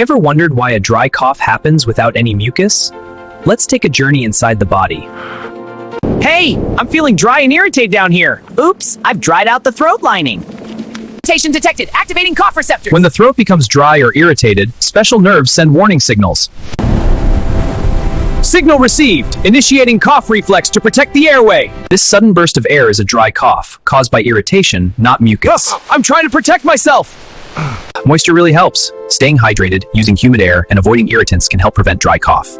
Ever wondered why a dry cough happens without any mucus? Let's take a journey inside the body. Hey, I'm feeling dry and irritated down here. Oops, I've dried out the throat lining. Irritation detected. Activating cough receptors. When the throat becomes dry or irritated, special nerves send warning signals. Signal received. Initiating cough reflex to protect the airway. This sudden burst of air is a dry cough, caused by irritation, not mucus. I'm trying to protect myself. Moisture really helps. Staying hydrated, using humid air, and avoiding irritants can help prevent dry cough.